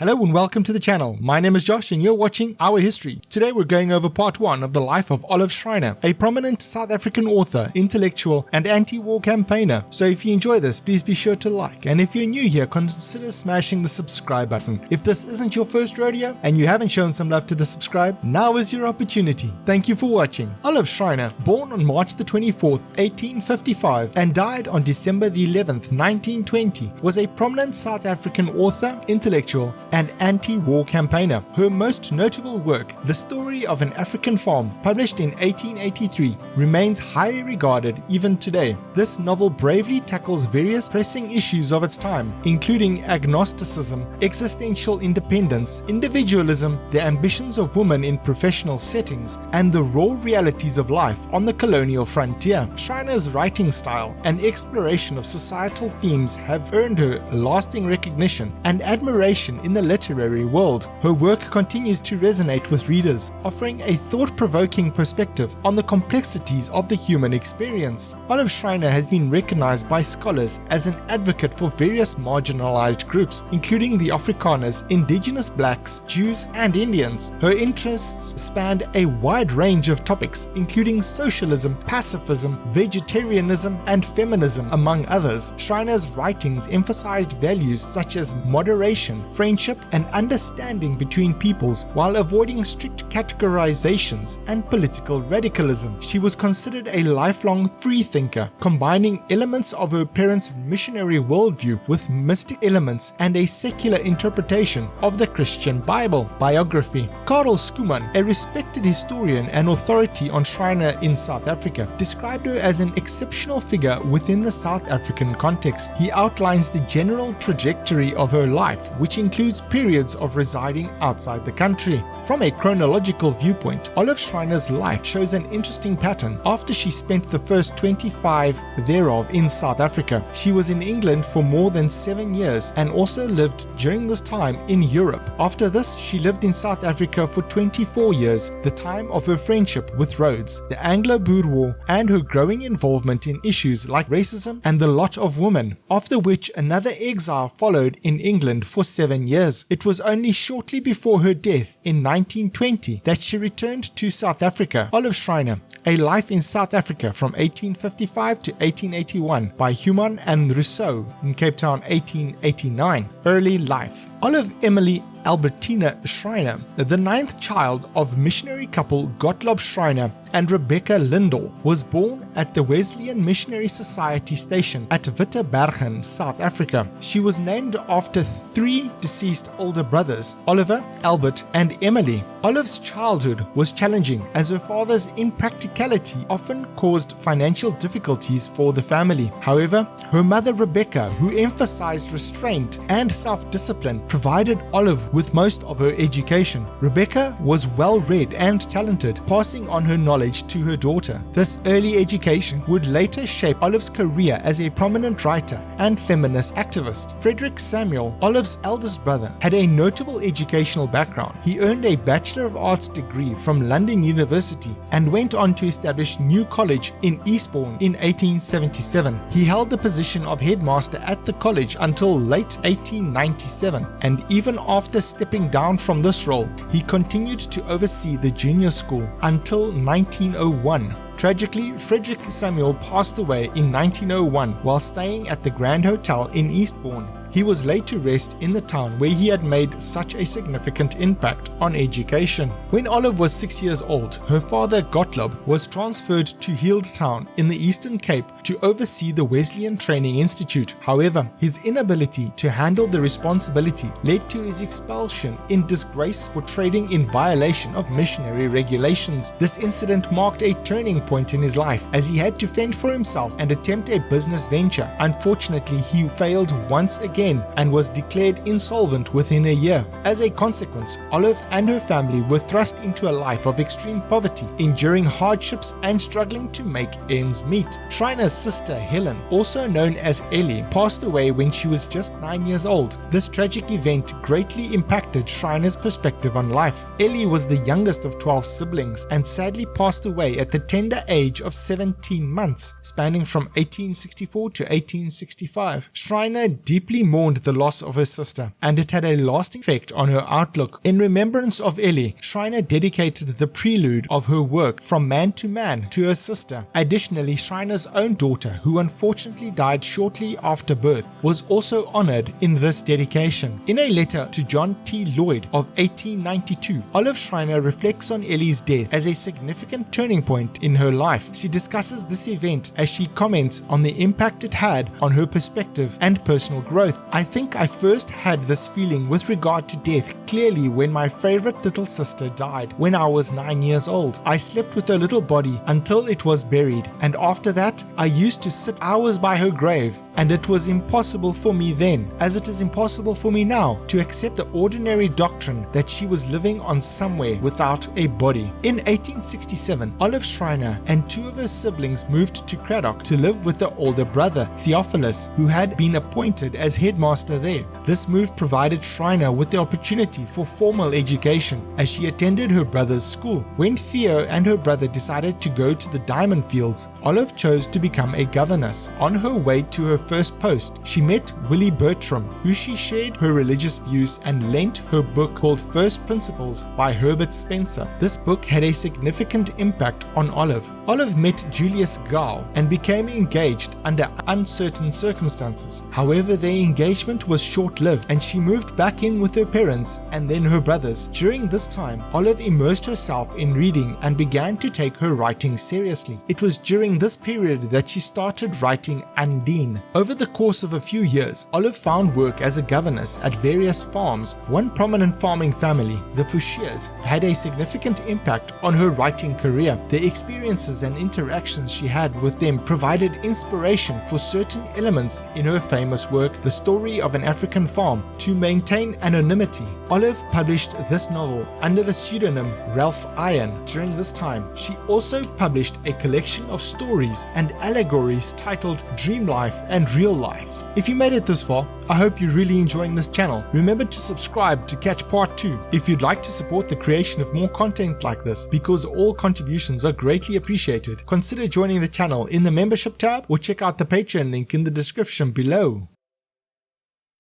Hello and welcome to the channel. My name is Josh and you're watching Our History. Today we're going over part 1 of the life of Olive Schreiner, a prominent South African author, intellectual and anti-war campaigner. So if you enjoy this, please be sure to like, and if you're new here, consider smashing the subscribe button. If this isn't your first rodeo and you haven't shown some love to the subscribe, now is your opportunity. Thank you for watching. Olive Schreiner, born on March the 24th, 1855 and died on December the 11th, 1920, was a prominent South African author, intellectual and anti-war campaigner. Her most notable work, The Story of an African Farm, published in 1883, remains highly regarded even today. This novel bravely tackles various pressing issues of its time, including agnosticism, existential independence, individualism, the ambitions of women in professional settings, and the raw realities of life on the colonial frontier. Schreiner's writing style and exploration of societal themes have earned her lasting recognition and admiration in the literary world. Her work continues to resonate with readers, offering a thought-provoking perspective on the complexities of the human experience. Olive Schreiner has been recognized by scholars as an advocate for various marginalized groups, including the Afrikaners, indigenous blacks, Jews, and Indians. Her interests spanned a wide range of topics, including socialism, pacifism, vegetarianism, and feminism, among others. Schreiner's writings emphasized values such as moderation, friendship, and understanding between peoples while avoiding strict categorizations and political radicalism. She was considered a lifelong freethinker, combining elements of her parents' missionary worldview with mystic elements and a secular interpretation of the Christian Bible. Biography. Karel Schoeman, a respected historian and authority on Schreiner in South Africa, described her as an exceptional figure within the South African context. He outlines the general trajectory of her life, which includes periods of residing outside the country. From a chronological viewpoint, Olive Schreiner's life shows an interesting pattern. After she spent the first 25 thereof in South Africa, she was in England for more than 7 years and also lived during this time in Europe. After this, she lived in South Africa for 24 years, the time of her friendship with Rhodes, the Anglo-Boer War, and her growing involvement in issues like racism and the lot of women, after which another exile followed in England for 7 years. It was only shortly before her death in 1920 that she returned to South Africa. Olive Schreiner, A Life in South Africa from 1855 to 1881 by Human and Rousseau in Cape Town 1889. Early life. Olive Emily Albertina Schreiner, the ninth child of missionary couple Gottlob Schreiner and Rebecca Lindell, was born at the Wesleyan Missionary Society station at Wittebergen, South Africa. She was named after 3 deceased older brothers, Oliver, Albert, and Emily. Olive's childhood was challenging as her father's impracticality often caused financial difficulties for the family. However, her mother Rebecca, who emphasized restraint and self-discipline, provided Olive with most of her education. Rebecca was well-read and talented, passing on her knowledge to her daughter. This early education would later shape Olive's career as a prominent writer and feminist activist. Frederick Samuel, Olive's eldest brother, had a notable educational background. He earned a Bachelor of Arts degree from London University and went on to establish New College in Eastbourne in 1877. He held the position of headmaster at the college until late 1897, and even after stepping down from this role, he continued to oversee the junior school until 1901. Tragically, Frederick Samuel passed away in 1901 while staying at the Grand Hotel in Eastbourne. He was laid to rest in the town where he had made such a significant impact on education. When Olive was 6 years old, her father Gottlob was transferred to Healdtown in the Eastern Cape to oversee the Wesleyan Training Institute. However, his inability to handle the responsibility led to his expulsion in disgrace for trading in violation of missionary regulations. This incident marked a turning point in his life as he had to fend for himself and attempt a business venture. Unfortunately, he failed once again and was declared insolvent within a year. As a consequence, Olive and her family were thrust into a life of extreme poverty, enduring hardships and struggling to make ends meet. Schreiner's sister Helen, also known as Ellie, passed away when she was just 9 years old. This tragic event greatly impacted Schreiner's perspective on life. Ellie was the youngest of 12 siblings and sadly passed away at the tender age of 17 months, spanning from 1864 to 1865. Schreiner deeply mourned the loss of her sister, and it had a lasting effect on her outlook. In remembrance of Ellie, Schreiner dedicated the prelude of her work From Man to Man to her sister. Additionally, Schreiner's own daughter, who unfortunately died shortly after birth, was also honored in this dedication. In a letter to John T. Lloyd of 1892, Olive Schreiner reflects on Ellie's death as a significant turning point in her life. She discusses this event as she comments on the impact it had on her perspective and personal growth. I think I first had this feeling with regard to death clearly when my favorite little sister died when I was 9 years old. I slept with her little body until it was buried, and after that I used to sit hours by her grave, and it was impossible for me then, as it is impossible for me now, to accept the ordinary doctrine that she was living on somewhere without a body. In 1867, Olive Schreiner and 2 of her siblings moved to Cradock to live with the older brother, Theophilus, who had been appointed as headmaster there. This move provided Schreiner with the opportunity for formal education, as she attended her brother's school. When Theo and her brother decided to go to the diamond fields, Olive chose to become a governess. On her way to her first post, she met Willie Bertram, who she shared her religious views and lent her book called First Principles by Herbert Spencer. This book had a significant impact on Olive. Olive met Julius Gao and became engaged under uncertain circumstances. However, their engagement was short-lived, and she moved back in with her parents and then her brothers. During this time, Olive immersed herself in reading and began to take her writing seriously. It was during this period that she started writing Undine. Over the course of a few years, Olive found work as a governess at various farms. One prominent farming family, the Fouchiers, had a significant impact on her writing career. The experiences and interactions she had with them provided inspiration for certain elements in her famous work, The Story of an African Farm. To maintain anonymity, Olive published this novel under the pseudonym Ralph Iron. During this time, she also published a collection of stories and allegories titled Dream Life and Real Life. If you made it this far, I hope you're really enjoying this channel. Remember to subscribe to catch part 2 if you'd like to support the creation of more content like this, because all contributions are greatly appreciated. Consider joining the channel in the membership tab or check out the Patreon link in the description below.